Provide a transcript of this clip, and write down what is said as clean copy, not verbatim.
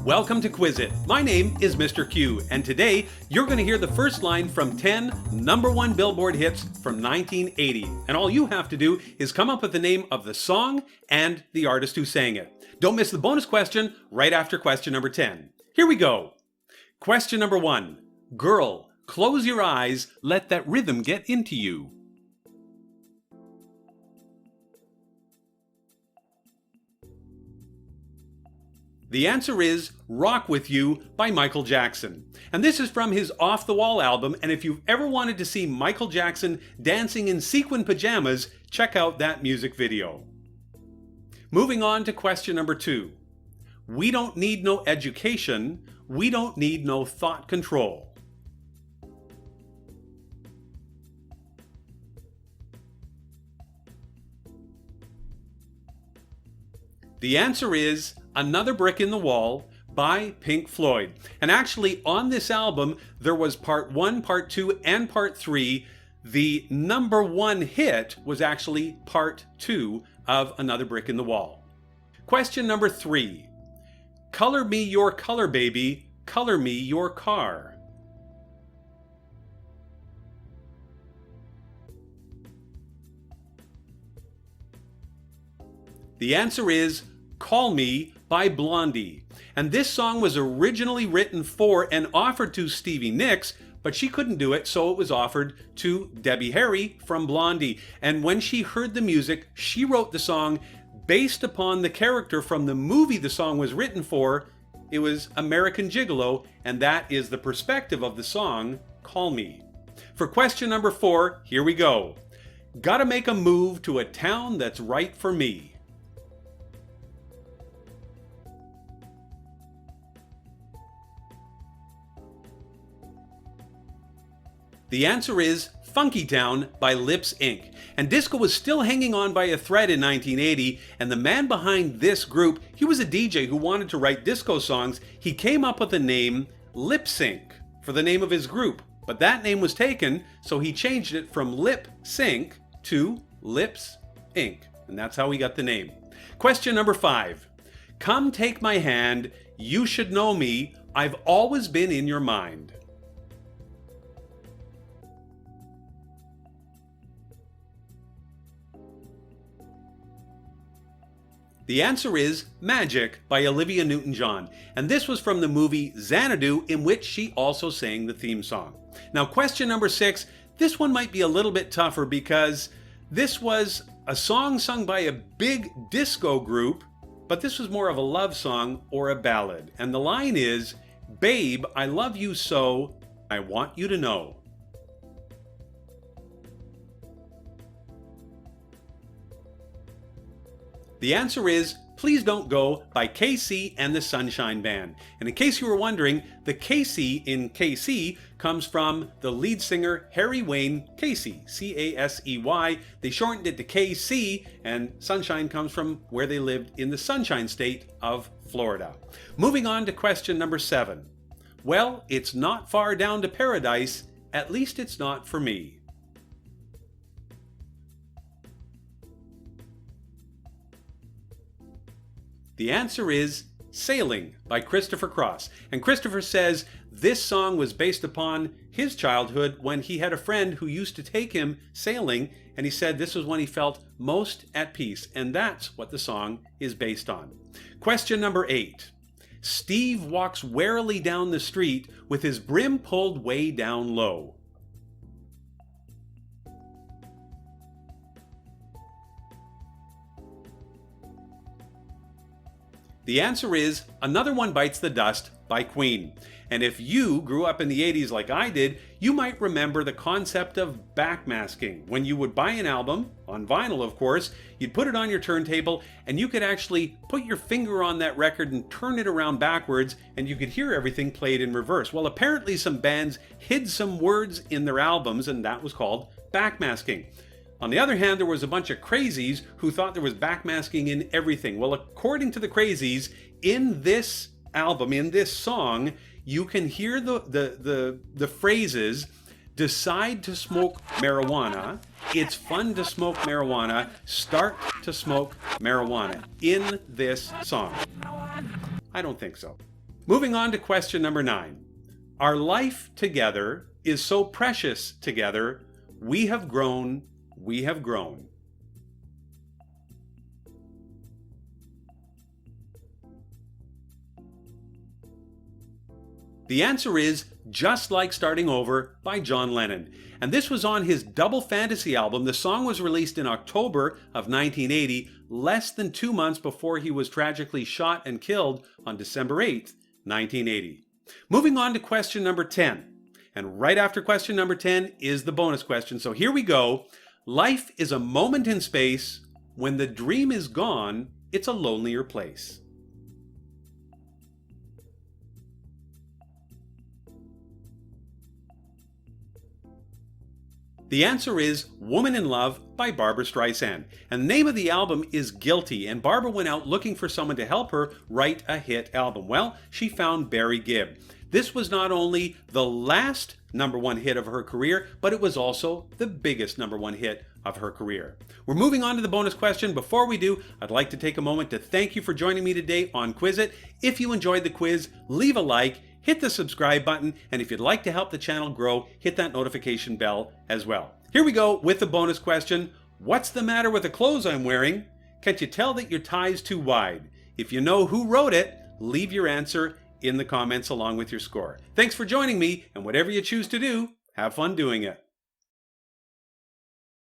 Welcome to Quizzit. My name is Mr. Q, and today you're going to hear the first line from 10 #1 Billboard hits from 1980. And all you have to do is come up with the name of the song and the artist who sang it. Don't miss the bonus question right after question number 10. Here we go. Question number 1. Girl, close your eyes, let that rhythm get into you. The answer is Rock With You by Michael Jackson. And this is from his Off the Wall album, and if you've ever wanted to see Michael Jackson dancing in sequin pajamas, check out that music video. Moving on to question number 2. We don't need no education, we don't need no thought control. The answer is Another Brick in the Wall by Pink Floyd. And actually on this album there was part 1, part 2, and part 3. The #1 hit was actually part 2 of Another Brick in the Wall. Question number 3. Color me your color, baby, color me your car. The answer is Call Me by Blondie. And this song was originally written for and offered to Stevie Nicks, but she couldn't do it, so it was offered to Debbie Harry from Blondie. And when she heard the music, she wrote the song based upon the character from the movie the song was written for. It was American Gigolo, and that is the perspective of the song, Call Me. For question number 4, here we go. Gotta make a move to a town that's right for me. The answer is Funky Town by Lips Inc. And disco was still hanging on by a thread in 1980, and the man behind this group, he was a DJ who wanted to write disco songs. He came up with the name Lip Sync for the name of his group, but that name was taken, so he changed it from Lip Sync to Lips Inc. And that's how he got the name. Question number 5. Come take my hand, you should know me, I've always been in your mind. The answer is Magic by Olivia Newton-John, and this was from the movie Xanadu, in which she also sang the theme song. Now question number 6, this one might be a little bit tougher because this was a song sung by a big disco group, but this was more of a love song or a ballad. And the line is, Babe, I love you so, I want you to know. The answer is Please Don't Go by KC and the Sunshine Band. And in case you were wondering, the KC in KC comes from the lead singer Harry Wayne Casey, C-A-S-E-Y. They shortened it to KC, and Sunshine comes from where they lived in the Sunshine State of Florida. Moving on to question number 7. Well, it's not far down to paradise, at least it's not for me. The answer is Sailing by Christopher Cross. And Christopher says this song was based upon his childhood when he had a friend who used to take him sailing, and he said this was when he felt most at peace, and that's what the song is based on. Question number 8. Steve walks warily down the street with his brim pulled way down low. The answer is Another One Bites the Dust by Queen. And if you grew up in the 80s like I did, you might remember the concept of backmasking. When you would buy an album, on vinyl of course, you'd put it on your turntable and you could actually put your finger on that record and turn it around backwards and you could hear everything played in reverse. Well, apparently some bands hid some words in their albums and that was called backmasking. On the other hand, there was a bunch of crazies who thought there was backmasking in everything. Well, according to the crazies, in this album, in this song, you can hear the phrases, decide to smoke marijuana, it's fun to smoke marijuana, start to smoke marijuana in this song. I don't think so. Moving on to question number 9. Our life together is so precious together, we have grown, we have grown. The answer is Just Like Starting Over by John Lennon. And this was on his Double Fantasy album. The song was released in October of 1980, less than 2 months before he was tragically shot and killed on December 8th, 1980. Moving on to question number 10. And right after question number 10 is the bonus question. So here we go. Life is a moment in space. When the dream is gone, it's a lonelier place. The answer is Woman in Love by Barbra Streisand. And the name of the album is Guilty, and Barbra went out looking for someone to help her write a hit album. Well, she found Barry Gibb. This was not only the last #1 hit of her career, but it was also the biggest #1 hit of her career. We're moving on to the bonus question. Before we do, I'd like to take a moment to thank you for joining me today on Quizzit. If you enjoyed the quiz, leave a like, hit the subscribe button, and if you'd like to help the channel grow, hit that notification bell as well. Here we go with the bonus question. What's the matter with the clothes I'm wearing? Can't you tell that your tie's too wide? If you know who wrote it, leave your answer in the comments along with your score. Thanks for joining me, and whatever you choose to do, have fun doing it.